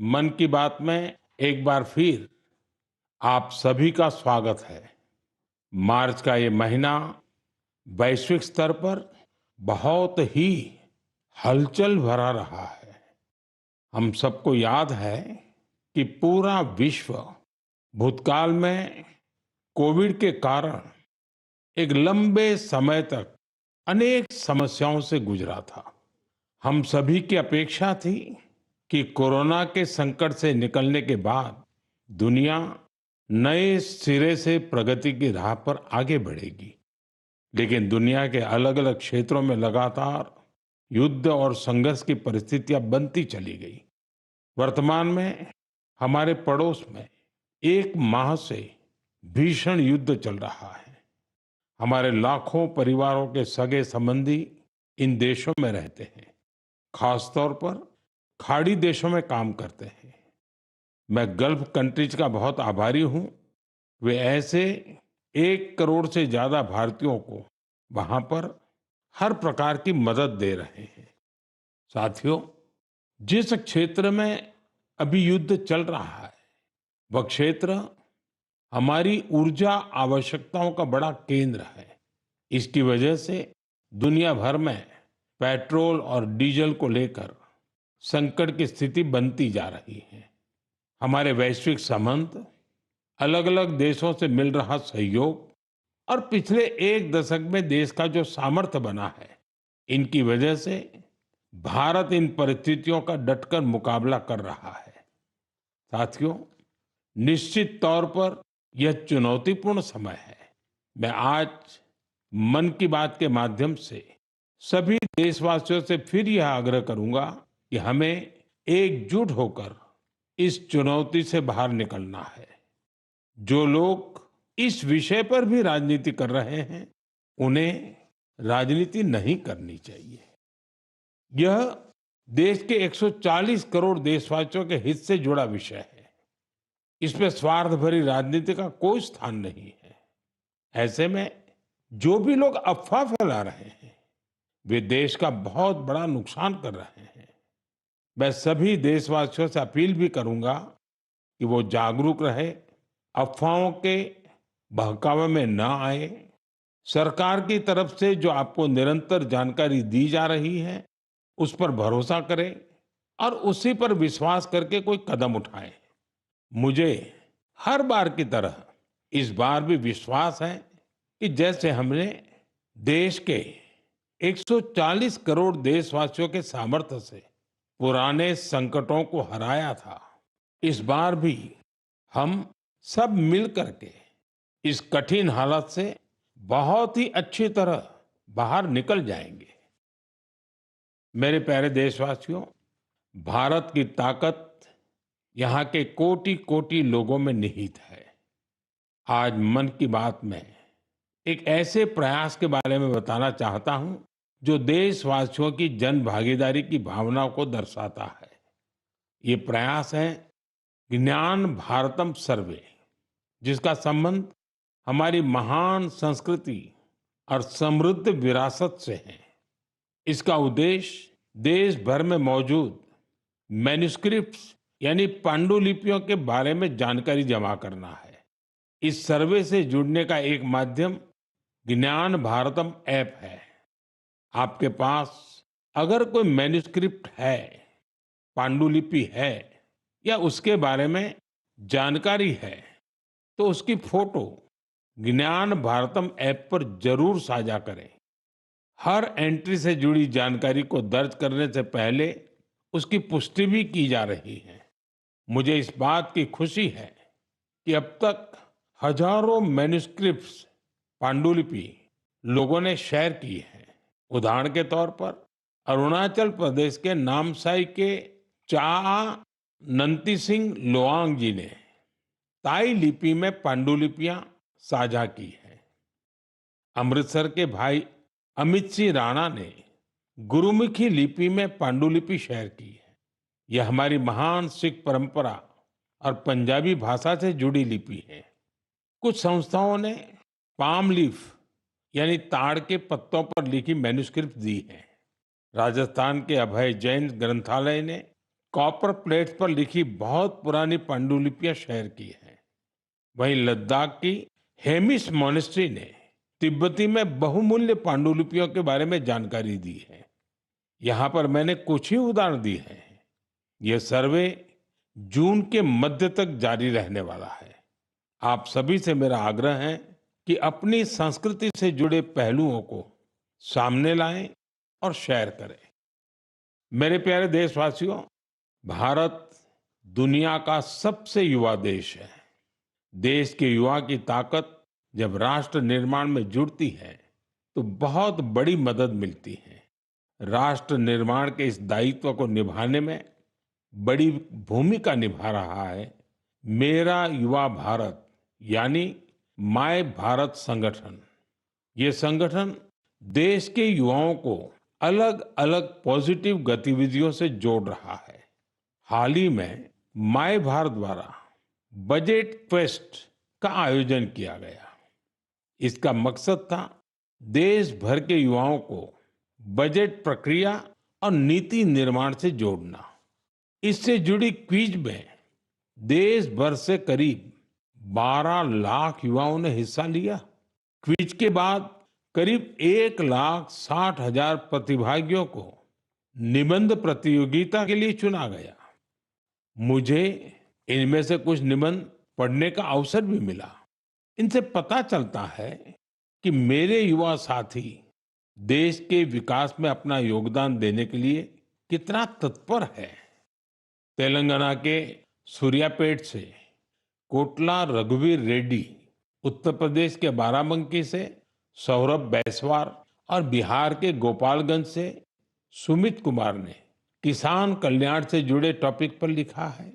मन की बात में एक बार फिर आप सभी का स्वागत है। मार्च का ये महीना वैश्विक स्तर पर बहुत ही हलचल भरा रहा है। हम सबको याद है कि पूरा विश्व भूतकाल में कोविड के कारण एक लंबे समय तक अनेक समस्याओं से गुजरा था। हम सभी की अपेक्षा थी कि कोरोना के संकट से निकलने के बाद दुनिया नए सिरे से प्रगति की राह पर आगे बढ़ेगी। लेकिन दुनिया के अलग-अलग क्षेत्रों में लगातार युद्ध और संघर्ष की परिस्थितियां बनती चली गई। वर्तमान में हमारे पड़ोस में एक माह से भीषण युद्ध चल रहा है। हमारे लाखों परिवारों के सगे संबंधी इन देशों में रहते हैं। खासतौर पर खाड़ी देशों में काम करते हैं। मैं गल्फ कंट्रीज का बहुत आभारी हूं। वे ऐसे 1 करोड़ से ज्यादा भारतीयों को वहां पर हर प्रकार की मदद दे रहे हैं। साथियों, जिस क्षेत्र में अभी युद्ध चल रहा है, वह क्षेत्र हमारी ऊर्जा आवश्यकताओं का बड़ा केंद्र है। इसकी वजह से दुनिया भर में पेट्रोल और डीजल को लेकर संकट की स्थिति बनती जा रही है। हमारे वैश्विक संबंध, अलग-अलग देशों से मिल रहा सहयोग और पिछले 1 दशक में देश का जो सामर्थ्य बना है, इनकी वजह से भारत इन परिस्थितियों का डटकर मुकाबला कर रहा है। साथियों, निश्चित तौर पर यह चुनौतीपूर्ण समय है। मैं आज मन की बात के माध्यम से सभी देशवासियों से फिर यह आग्रह करूंगा कि हमें एकजुट होकर इस चुनौती से बाहर निकलना है। जो लोग इस विषय पर भी राजनीति कर रहे हैं, उन्हें राजनीति नहीं करनी चाहिए। यह देश के 140 करोड़ देशवासियों के हित से जुड़ा विषय है। इसमें स्वार्थ भरी राजनीति का कोई स्थान नहीं है। ऐसे में जो भी लोग अफवाह फैला रहे हैं, वे देश का बहुत बड़ा नुकसान कर रहे हैं। मैं सभी देशवासियों से अपील भी करूंगा कि वो जागरूक रहे, अफवाहों के बहकावे में ना आए। सरकार की तरफ से जो आपको निरंतर जानकारी दी जा रही है, उस पर भरोसा करें और उसी पर विश्वास करके कोई कदम उठाएं। मुझे हर बार की तरह इस बार भी विश्वास है कि जैसे हमने देश के 140 करोड़ देशवासियों के सामर्थ्य से पुराने संकटों को हराया था, इस बार भी हम सब मिल करके इस कठिन हालत से बहुत ही अच्छी तरह बाहर निकल जाएंगे। मेरे प्यारे देशवासियों, भारत की ताकत यहाँ के कोटि-कोटि लोगों में निहित है। आज मन की बात में एक ऐसे प्रयास के बारे में बताना चाहता हूं, जो देशवासियों की जन भागीदारी की भावना को दर्शाता है। ये प्रयास है ज्ञान भारतम सर्वे, जिसका संबंध हमारी महान संस्कृति और समृद्ध विरासत से है। इसका उद्देश्य देश भर में मौजूद मैन्युस्क्रिप्ट्स यानी पांडुलिपियों के बारे में जानकारी जमा करना है। इस सर्वे से जुड़ने का एक माध्यम ज्ञान भारतम ऐप है। आपके पास अगर कोई मैन्युस्क्रिप्ट है, पांडुलिपि है या उसके बारे में जानकारी है, तो उसकी फोटो ज्ञान भारतम ऐप पर जरूर साझा करें। हर एंट्री से जुड़ी जानकारी को दर्ज करने से पहले उसकी पुष्टि भी की जा रही है। मुझे इस बात की खुशी है कि अब तक हजारों मैन्युस्क्रिप्ट्स, पांडुलिपि लोगों ने शेयर की है। उदाहरण के तौर पर अरुणाचल प्रदेश के नामसाई के चा नंती सिंह लोआंग जी ने ताई लिपि में पांडुलिपियां साझा की है। अमृतसर के भाई अमित सिंह राणा ने गुरुमुखी लिपि में पांडुलिपि शेयर की है। यह हमारी महान सिख परंपरा और पंजाबी भाषा से जुड़ी लिपि है। कुछ संस्थाओं ने पाम लीफ यानी ताड़ के पत्तों पर लिखी मैन्युस्क्रिप्ट दी है। राजस्थान के अभय जैन ग्रंथालय ने कॉपर प्लेट्स पर लिखी बहुत पुरानी पांडुलिपियां शेयर की हैं। वहीं लद्दाख की हेमिस मोनेस्ट्री ने तिब्बती में बहुमूल्य पांडुलिपियों के बारे में जानकारी दी है। यहाँ पर मैंने कुछ ही उदाहरण दिए हैं। यह सर्वे जून के मध्य तक जारी रहने वाला है। आप सभी से मेरा आग्रह है कि अपनी संस्कृति से जुड़े पहलुओं को सामने लाएं और शेयर करें। मेरे प्यारे देशवासियों, भारत दुनिया का सबसे युवा देश है। देश के युवा की ताकत जब राष्ट्र निर्माण में जुड़ती है तो बहुत बड़ी मदद मिलती है। राष्ट्र निर्माण के इस दायित्व को निभाने में बड़ी भूमिका निभा रहा है मेरा युवा भारत यानी माय भारत संगठन। ये संगठन देश के युवाओं को अलग अलग पॉजिटिव गतिविधियों से जोड़ रहा है। हाल ही में माय भारत द्वारा बजट क्वेस्ट का आयोजन किया गया। इसका मकसद था देश भर के युवाओं को बजट प्रक्रिया और नीति निर्माण से जोड़ना। इससे जुड़ी क्विज में देश भर से करीब 12 लाख युवाओं ने हिस्सा लिया। क्विज के बाद करीब 1,60,000 प्रतिभागियों को निबंध प्रतियोगिता के लिए चुना गया। मुझे इनमें से कुछ निबंध पढ़ने का अवसर भी मिला। इनसे पता चलता है कि मेरे युवा साथी देश के विकास में अपना योगदान देने के लिए कितना तत्पर है। तेलंगाना के सूर्यापेट से कोटला रघुवीर रेड्डी, उत्तर प्रदेश के बाराबंकी से सौरभ बैसवार और बिहार के गोपालगंज से सुमित कुमार ने किसान कल्याण से जुड़े टॉपिक पर लिखा है।